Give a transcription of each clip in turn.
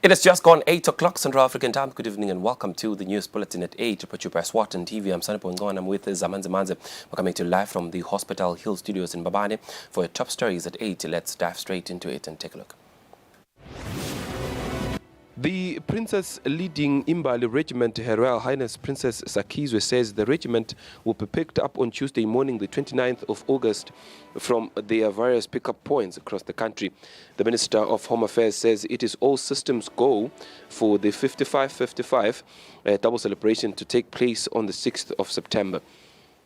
It has just gone 8 o'clock Central African time. Good evening and welcome to the news bulletin at 8. Put you by Eswatini TV. I'm Sanipo Ngwan. I'm with Zamanzi Manze. We're coming to you live from the Hospital Hill Studios in Babane for your top stories at 8. Let's dive straight into it and take a look. The princess leading Imbali regiment, Her Royal Highness Princess Sakizwe, says the regiment will be picked up on Tuesday morning, the 29th of August, from their various pickup points across the country. The Minister of Home Affairs says it is all systems go for the 55-55 double celebration to take place on the 6th of September.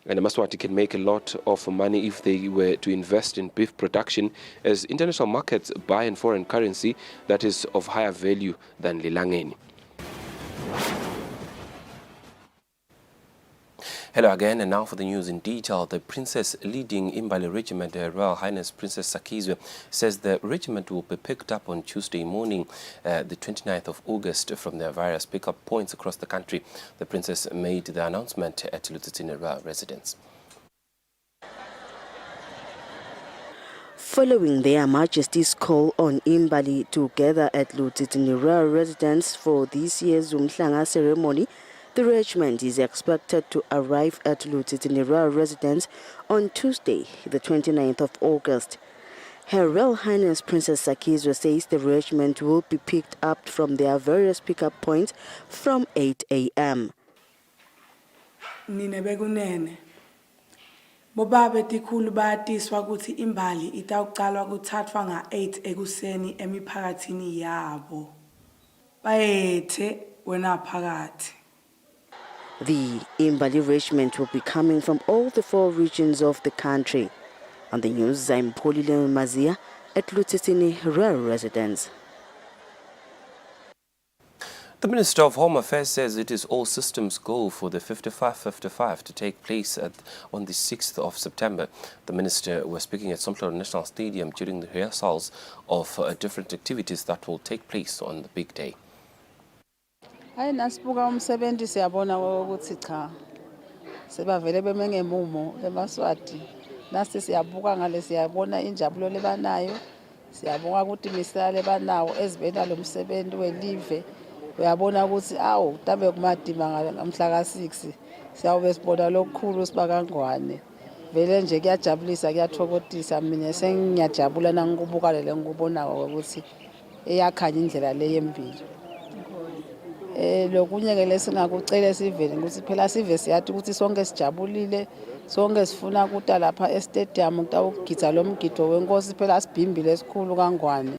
And Eswatini can make a lot of money if they were to invest in beef production, as international markets buy in foreign currency that is of higher value than lilangeni. Hello again, and now for the news in detail. The princess leading Imbali regiment, Her Royal Highness Princess Sakizwe, says the regiment will be picked up on Tuesday morning, the 29th of August, from their various pickup points across the country. The princess made the announcement at Eswatini Royal residence. Following their Majesty's call on Imbali to gather at Eswatini Royal residence for this year's Umhlanga ceremony, the regiment is expected to arrive at Eswatini Royal residence on Tuesday, the 29th of August. Her Royal Highness Princess Sakizwe says the regiment will be picked up from their various pickup points from 8 a.m. Bobabe tikhulu bayatiswa ukuthi imbali itawuqalwa kuthathwa nga-8 ekuseni emiphakathini yabo. Bayethe wena phakathi. The Imbali regiment will be coming from all the 4 regions of the country. On the news, I'm Polile Mazia at Eswatini Royal residence. The Minister of Home Affairs says it is all systems go for the 55-55 to take place on the 6th of September. The Minister was speaking at Somhlolo National Stadium during the rehearsals of different activities that will take place on the big day. Hayi nasibuka umsebenzi siyabona ukuthi cha sebavele bemengemumo eMaswati nasi siyabuka ngale siyabona injabulo lebanayo siyabonga ukuthi misale banawo ezibena lo msebenzi welive uyabona ukuthi awu tabe kumadima ngamhla ka6 siyawube sibona lokukhulu sibakangwane vele nje kuyajabulisa kuyathokozisa mina sengiyajabula nangikubuka le ngikubonako ukuthi eyakhanya indlela le yempilo. Lokunye ke lesingakucela sivele ukuthi phela sive siyathi ukuthi sonke sijabulile sonke sifuna ukuthi lapha e-stadium kutawugidza lo mgido wenkosi phela sibhimbile esikhulu kangwane.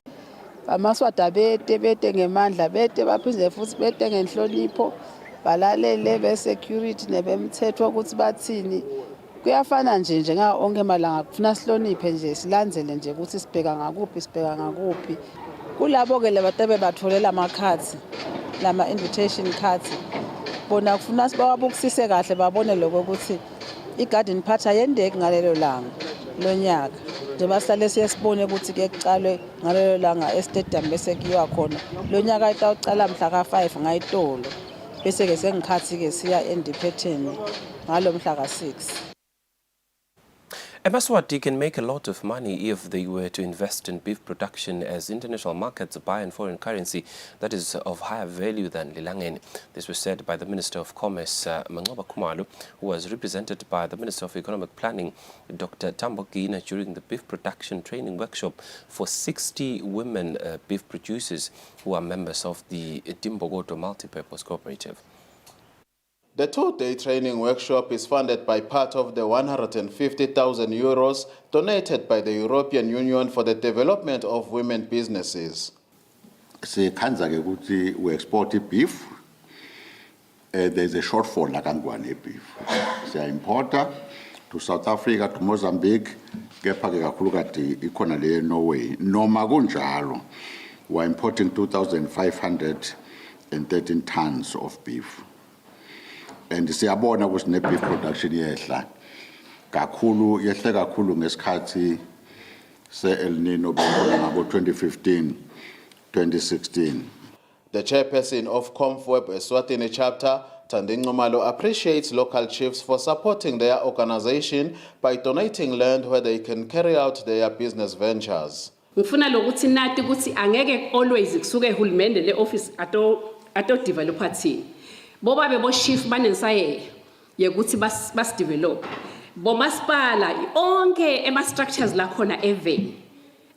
Amaswati bete ngemandla bete baphinde futhi bete ngenhlonipho balalele be-security nebemthetho ukuthi bathini kuyafana nje nga onke malanga kufuna sihloniphe nje silandzele nje ukuthi sibheka ngakuphi kulabo ke lebatabe batholela amakhathi lama invitation cards bona kufuna sibawabukisise kahle babone lokho ukuthi igarden party yendeke ngalelo langa lonyaka njengoba sale siyasibone ukuthi ke kucalwe ngalelo langa e-stadium bese kuyiwa khona lonyaka itawucala mhla ka5 ngayitolo bese ke sengikhathi ke siya endipheteni ngalo mhla ka6. Eswatini can make a lot of money if they were to invest in beef production, as international markets buy in foreign currency that is of higher value than lilangeni. This was said by the Minister of Commerce, Mangoba Khumalo, who was represented by the Minister of Economic Planning, Dr. Tambo Gina, during the beef production training workshop for 60 women beef producers who are members of the Dimbogoto Multipurpose Cooperative. The 2-day training workshop is funded by part of the 150,000 euros donated by the European Union for the development of women businesses. We export beef. There's a shortfall in beef. We import to South Africa, to Mozambique, Norway. Noma kunjalo, we're importing 2,513 tons of beef. And siyabona ukuthi ne-beef production yehla kakhulu yehle kakhulu ngesikhathi se-El Nino ngabo 2015-2016. The chairperson of ComFweb Eswatini chapter, Tandingomalo, appreciates local chiefs for supporting their organization by donating land where they can carry out their business ventures. Ngifuna lokuthi nathi ukuthi angeke always kusuke uhulumende le office ato developer team. Boba bebo chief banensaye yekuthi bas develop. Bo masipala onke ema structures la khona even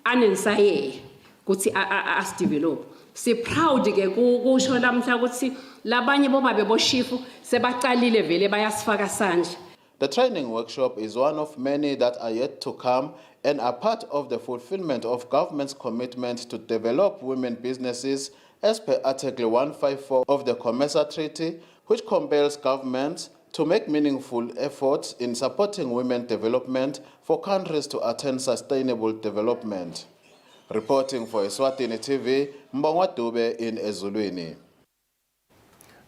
anensaye ukuthi as develop. Si proud ke kusho lamhla ukuthi labanye boba bebo chief sebaqalile vele bayasifaka sanje. The training workshop is one of many that are yet to come and are part of the fulfillment of government's commitment to develop women businesses as per Article 154 of the COMESA Treaty, which compels governments to make meaningful efforts in supporting women development for countries to attain sustainable development. Reporting for Eswatini TV, Mbongwa Dube in Ezulwini.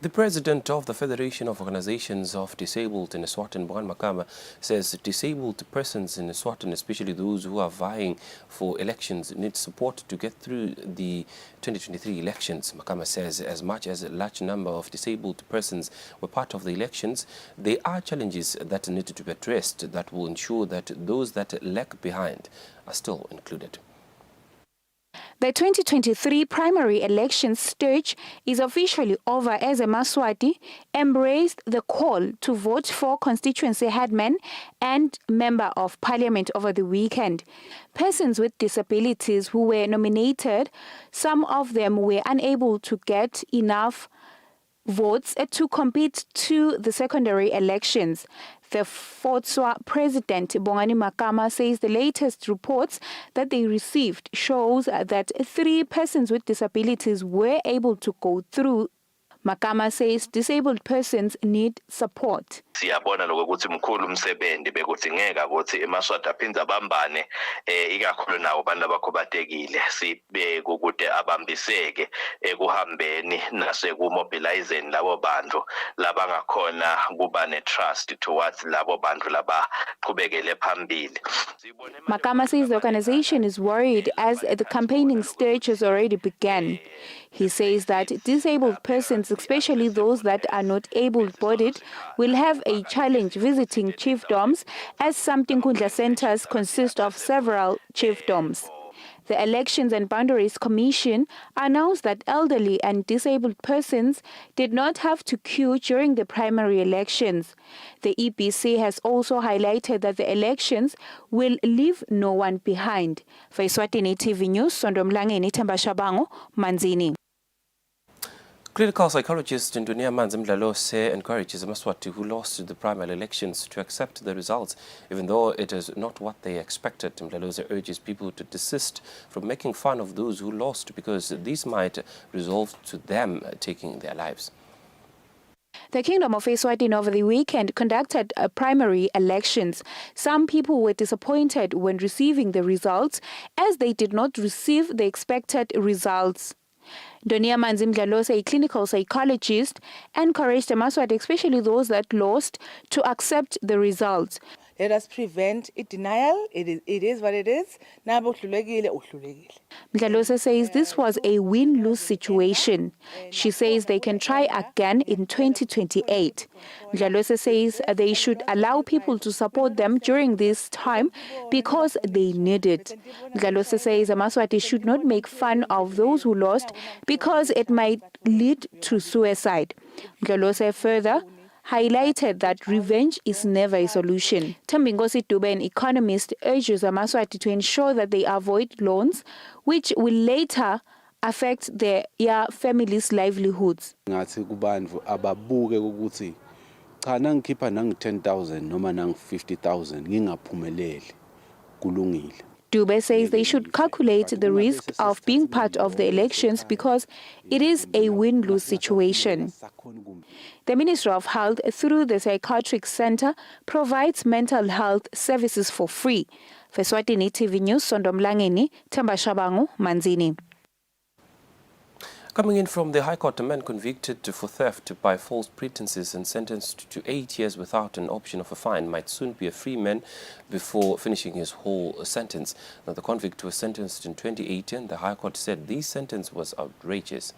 The president of the Federation of Organizations of Disabled in Eswatini, Bongani Makama, says disabled persons in Eswatini, especially those who are vying for elections, need support to get through the 2023 elections. Makama says as much as a large number of disabled persons were part of the elections, there are challenges that need to be addressed that will ensure that those that lag behind are still included. The 2023 primary election stage is officially over as Eswatini embraced the call to vote for constituency headman and member of parliament over the weekend. Persons with disabilities who were nominated, some of them were unable to get enough votes to compete to the secondary elections. The FOTSWA president, Bongani Makama, says the latest reports that they received shows that 3 persons with disabilities were able to go through. Makama says disabled persons need support. Siyabona lokuthi mkhulu umsebenzi bekudingeka ukuthi eMaswati aphindze abambane ikakhulu nawo abantu abakhobatekile sibe ukuthi abambiseke ekuhambeni nasekumobilizing labo bantu labangakhona kuba netrust towards labo bantu labaqhubekele phambili. Makama says the organization is worried as the campaigning stage has already begun. He says that disabled persons, especially those that are not able-bodied, will have a challenge visiting chiefdoms, as some Tinkundla centers consist of several chiefdoms. The Elections and Boundaries Commission announced that elderly and disabled persons did not have to queue during the primary elections. The EBC has also highlighted that the elections will leave no one behind. For Eswatini TV News, Sondomlangeni Tembashabango, Manzini. Clinical psychologist Ndunia Manzimdlalose encourages Eswatini who lost the primary elections to accept the results, even though it is not what they expected. Mdlalose urges people to desist from making fun of those who lost because this might result to them taking their lives. The Kingdom of Eswatini over the weekend conducted primary elections. Some people were disappointed when receiving the results as they did not receive the expected results. Donia Manzimdlalose, a clinical psychologist, encouraged the Eswatini, especially those that lost, to accept the results. Let us prevent denial. It is what it is. Mdlalose says this was a win-lose situation. She says they can try again in 2028. Mdlalose says they should allow people to support them during this time because they need it. Mdlalose says Eswatini should not make fun of those who lost because it might lead to suicide. Mdlalose further highlighted that revenge is never a solution. Thembinkosi Dube, an economist, urges Eswatini to ensure that they avoid loans, which will later affect their families' livelihoods. Ngathi kubantu ababuke ukuthi cha nangikhipha nangi 10,000 noma nangi 50,000 ngingaphumeleli kulungile. Dube says they should calculate the risk of being part of the elections because it is a win-lose situation. The Ministry of Health, through the Psychiatric Center, provides mental health services for free. For Eswatini TV News, Sondomlangeni, Tembashabango, Manzini. Coming in from the High Court, a man convicted for theft by false pretenses and sentenced to 8 years without an option of a fine might soon be a free man before finishing his whole sentence. Now, the convict was sentenced in 2018. The High Court said this sentence was outrageous.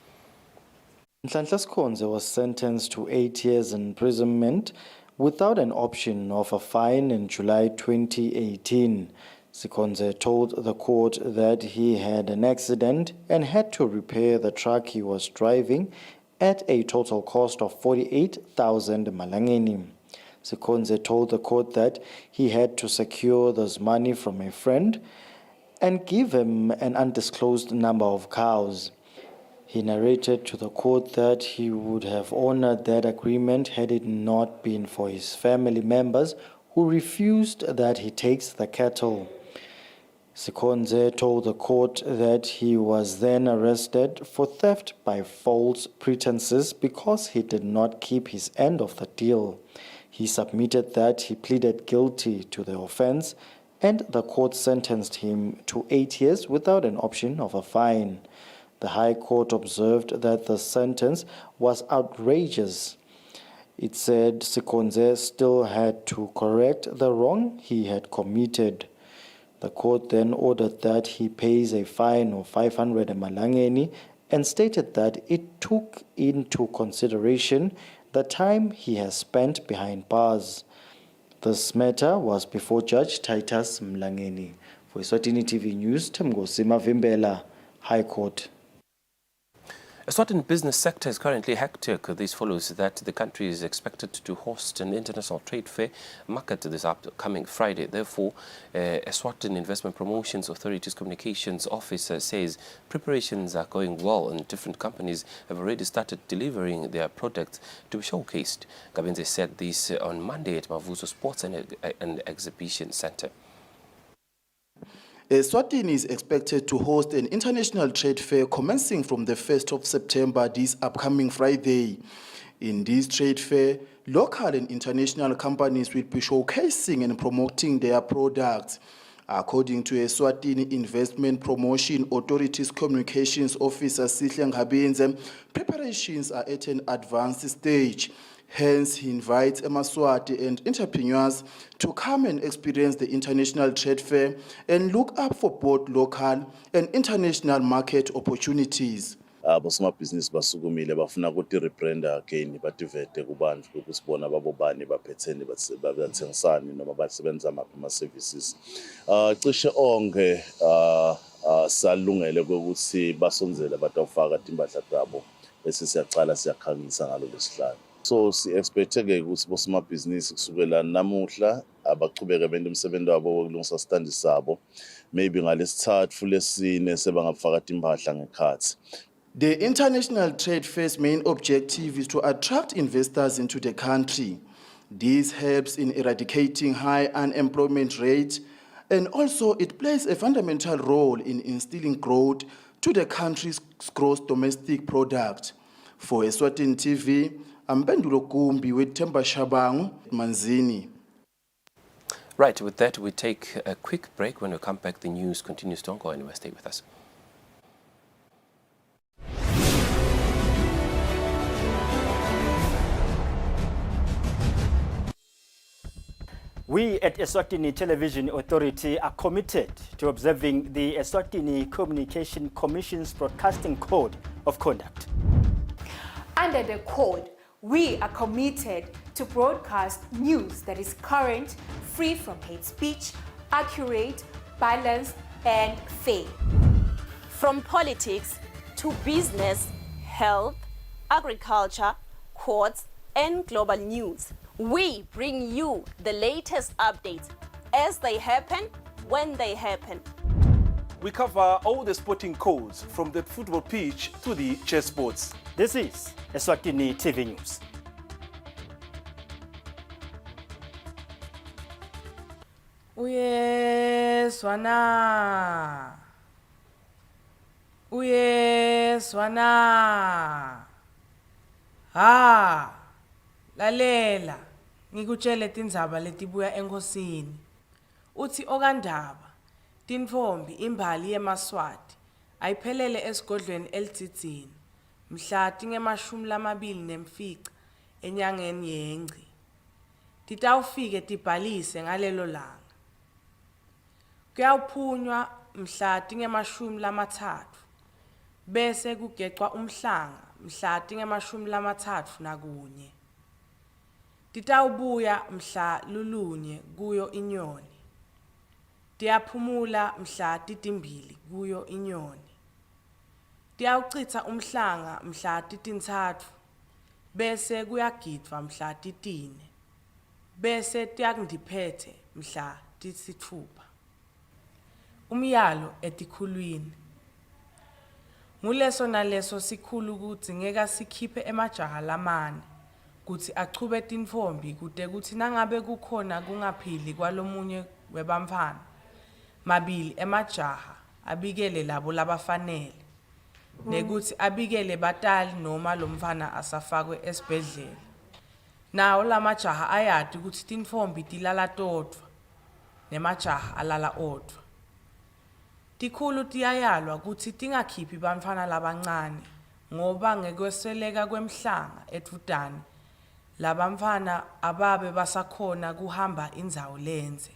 Nhlanhla Sikhonze was sentenced to 8 years imprisonment without an option of a fine in July 2018. Sikonze told the court that he had an accident and had to repair the truck he was driving at a total cost of 48,000 malangeni. Sikonze told the court that he had to secure this money from a friend and give him an undisclosed number of cows. He narrated to the court that he would have honored that agreement had it not been for his family members who refused that he takes the cattle. Sikonze told the court that he was then arrested for theft by false pretenses because he did not keep his end of the deal. He submitted that he pleaded guilty to the offense, and the court sentenced him to 8 years without an option of a fine. The High Court observed that the sentence was outrageous. It said Sikonze still had to correct the wrong he had committed. The court then ordered that he pays a fine of 500 malangeni and stated that it took into consideration the time he has spent behind bars. This matter was before Judge Titus Mlangeni. For Eswatini TV News, Temgosi Mavimbela, High Court. Eswatini business sector is currently hectic. This follows that the country is expected to host an international trade fair market this upcoming Friday. Therefore, Eswatini Investment Promotions Authority's communications officer says preparations are going well and different companies have already started delivering their products to be showcased. Gabenze said this on Monday at Mavuso Sports and Exhibition Center. Eswatini is expected to host an international trade fair commencing from the 1st of September this upcoming Friday. In this trade fair, local and international companies will be showcasing and promoting their products. According to Eswatini Investment Promotion Authority's Communications Officer Sihle Ngabinze, preparations are at an advanced stage. Hence, he invites Emaswati and entrepreneurs to come and experience the international trade fair and look up for both local and international market opportunities. Abosomabhizinisi basukumile bafuna ukuthi rebranda again bativete kubantu ukusibona babobani baphetheni bathengisani noma basebenza maphi ama services. Cishe onke salungele ukuthi basonzele batawufaka timbahla zabo bese siyacala siyakhangisa ngalo lesihlanu. So si-expect-ke ukuthi bosomabhizinisi kusukela namuhla abachubeke bende umsebenzi wabo wokulungisa standi sabo maybe ngalesithathu lesine sebangafaka timbahla ngekhathi. The International Trade Fair's main objective is to attract investors into the country. This helps in eradicating high unemployment rate, and also it plays a fundamental role in instilling growth to the country's gross domestic product. For Eswatini TV, I'm Bendulo Kumbi with Temba Shabangu, Manzini. Right, with that, we take a quick break. When we come back, the news continues. Don't go anywhere. Stay with us. We at Eswatini Television Authority are committed to observing the Eswatini Communication Commission's Broadcasting Code of Conduct. Under the code, we are committed to broadcast news that is current, free from hate speech, accurate, balanced, and fair. From politics to business, health, agriculture, courts, and global news, we bring you the latest updates as they happen, when they happen. We cover all the sporting codes from the football pitch to the chessboards. This is Eswatini TV News. Uyeswana. Lalela, ngikutshele tindzaba letibuya enkosini. Uthi okandaba, tinfombi imbali yemaswati, ayiphelele esigodlweni elitsitsini, mhla tingemashumi lamabili nemfica, enyangeni yengci. Titawufike tibhalise ngalelo langa. Kuyawuphunywa mhla tingemashumi lamathathu, bese kugecwa umhlanga mhla tingemashumi lamathathu nakunye. Titawubuya mhla lulunye kuyo inyoni. Tiyaphumula mhla titimbili kuyo inyoni. Tiyawuchitha umhlanga mhla titintsatfu. Bese kuyagidwa mhla titine. Bese tiyakundiphethe mhla tisithupha. Umyalo etikhulwini. Nguleso naleso sikhulu kudzingeka sikhiphe emajaha lamane kutsi achube tintfombi kute kutsi nangabe kukhona kungaphili kwalomunye webamfana, mabili emajaha abikele labo labafanele, nekutsi abikele batali noma lomfana asafakwe esibhedlela. Nawo lamajaha ayati kutsi tintfombi tilala todvwa, nemajaha alala odvwa. Tikhulu tiyayalwa kutsi tingakhiphi bantfwana labancane ngoba ngekwesweleka kwemhlanga etfutani labamfana ababe basakhona kuhamba indzawo lenze.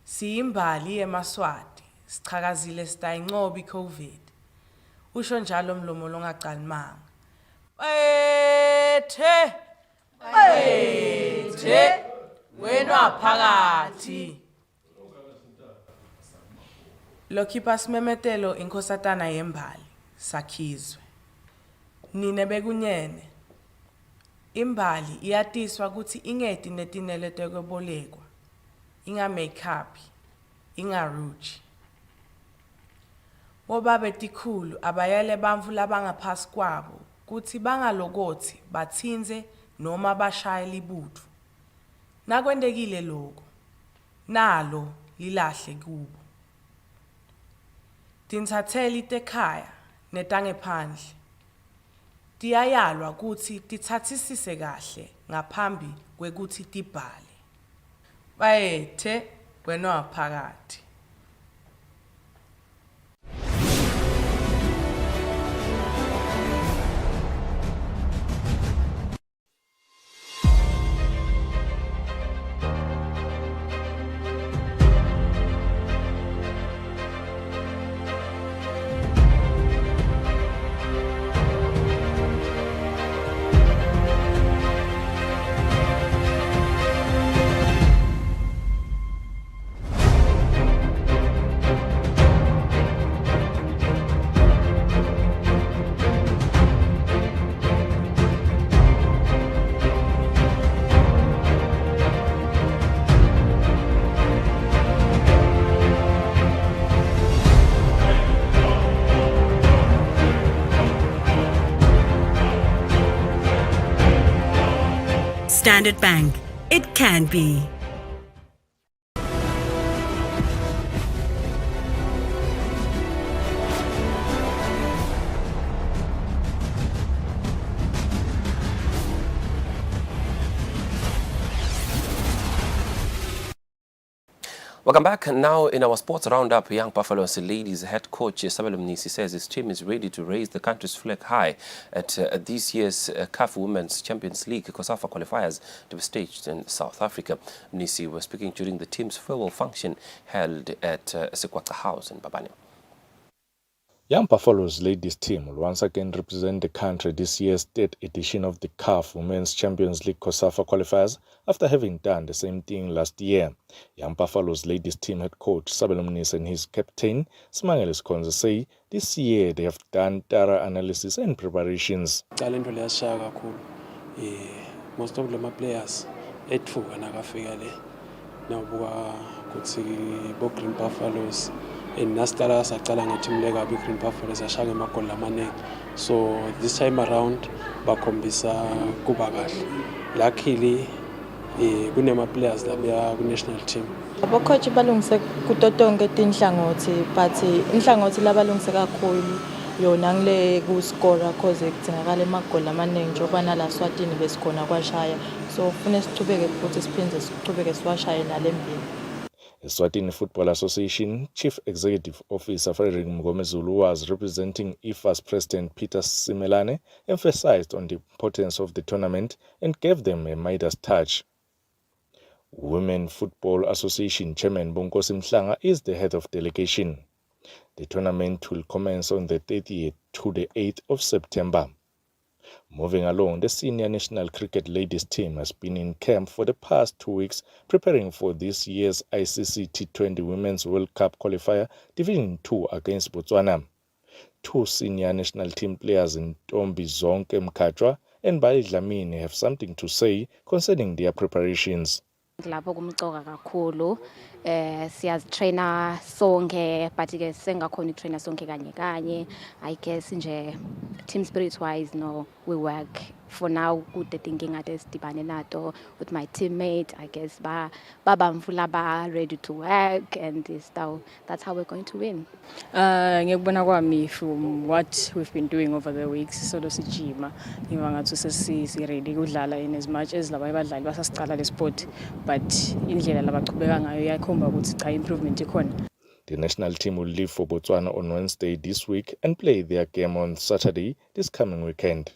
Siyimbali yemaswati, sichakazile sitayincoba i-COVID. Usho njalo mlomo longacalimanga. Ethe, wena phakathi. Lokhipa simemetelo inkosatana yembali, Sakhizwe. Nine bekunyene. Imbali iyatiswa kutsi ingeti netinele tekwebolekwa. Inga make-up, inga rouge. Bobabe tikhulu abayele bantfu labangaphasi kwabo kutsi bangalokotsi batsinze noma bashaye libutfu. Nakwendekile lokho, nalo lilahle kubo. Tinsatheli tekhaya netangephandle tiyayalwa kutsi titsatsisise kahle ngaphambi kwekutsi tibhale. Bayethe wena phakathi. Standard Bank. It can be. Welcome back. Now in our sports roundup, Young Buffaloes ladies head coach Sabelo Mnisi says his team is ready to raise the country's flag high at this year's CAF Women's Champions League COSAFA qualifiers to be staged in South Africa. Mnisi was speaking during the team's farewell function held at Sekwaka House in Babane. Young Buffaloes ladies team will once again represent the country this year's third edition of the CAF Women's Champions League COSAFA qualifiers after having done the same thing last year. Young Buffaloes ladies team head coach Sabelo Mnisi and his captain Smangele Skonza say this year they have done thorough analysis and preparations. Most of the players etfuka nakafika le nawubuka kuthi bo Green Buffaloes nastala sacala ngeteam lega bi Green Buffaloes ashaka amagoli amaningi, so this time around bakhombisa kuba kahle. Luckily kunema players labuya ku national team. Abocoach balungise kuto tonke tinhlangothi, but inhlangothi labalungise kakhulu yona ngile ku score cause kudzingakala emagoli amaningi njengoba nala Eswatini besikhona kwashaya, so ufune sithubeke futhi siphinde siqhubeke siwashaye nalembili. Eswatini Football Association Chief Executive Officer Frederick Mgomezulu was representing IFA's President Peter Simelane emphasized on the importance of the tournament and gave them a Midas touch. Women Football Association Chairman Bonkosi Mhlanga is the head of delegation. The tournament will commence on the 30th to the 8th of September. Moving along, the senior national cricket ladies team has been in camp for the past 2 weeks preparing for this year's ICC T20 Women's World Cup qualifier Division 2 against Botswana. 2 senior national team players in Ntombi Zonke Mkhatshwa and Bali Dlamini have something to say concerning their preparations. Lapho kumcoka kakhulu siyazitraina sonke but ke sengakhona ukutraina sonke kanye I guess nje team spirit wise no we work for now good thinking at sidibane nato with my teammate I guess babamvula ba ready to work and that's how we're going to win. Ngiyakubona kwami from what we've been doing over the weeks solo sijima ngibangathi sesi ready kudlala in as much as laba abadlali basasicala le sport but indlela labachubeka ngayo yakhomba ukuthi cha improvement ikhona. The national team will leave for Botswana on Wednesday this week and play their game on Saturday this coming weekend.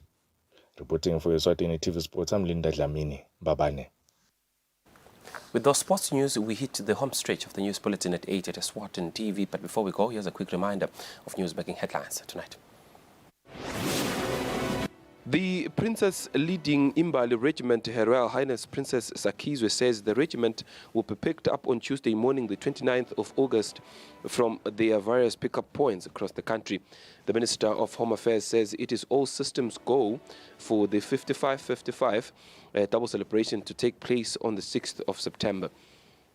Reporting for Eswatini TV Sports, I'm Linda Dlamini. Babane. With those sports news, we hit the home stretch of the news bulletin at 8 at Eswatini TV. But before we go, here's a quick reminder of news-making headlines tonight. The princess leading Imbali Regiment, Her Royal Highness Princess Sakizwe, says the regiment will be picked up on Tuesday morning, the 29th of August, from their various pickup points across the country. The Minister of Home Affairs says it is all systems go for the 55-55 double celebration to take place on the 6th of September.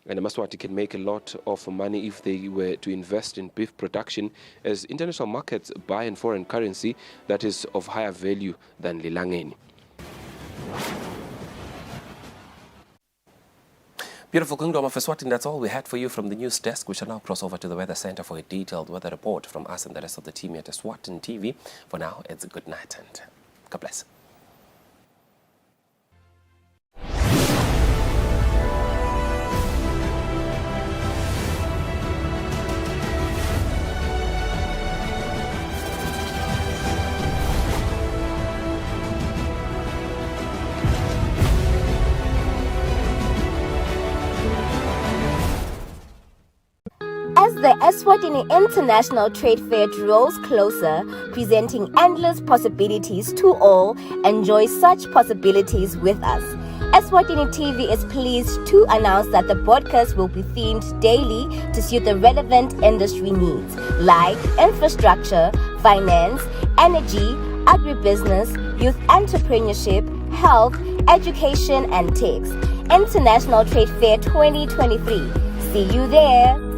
And Eswatini can make a lot of money if they were to invest in beef production, as international markets buy in foreign currency that is of higher value than Lilangeni. Beautiful Kingdom of Eswatini, that's all we had for you from the news desk. We shall now cross over to the Weather Center for a detailed weather report from us and the rest of the team at Eswatini TV. For now, it's a good night and God bless. As the Eswatini International Trade Fair draws closer, presenting endless possibilities to all, enjoy such possibilities with us. Eswatini TV is pleased to announce that the broadcast will be themed daily to suit the relevant industry needs, like infrastructure, finance, energy, agribusiness, youth entrepreneurship, health, education, and TICS. International Trade Fair 2023. See you there.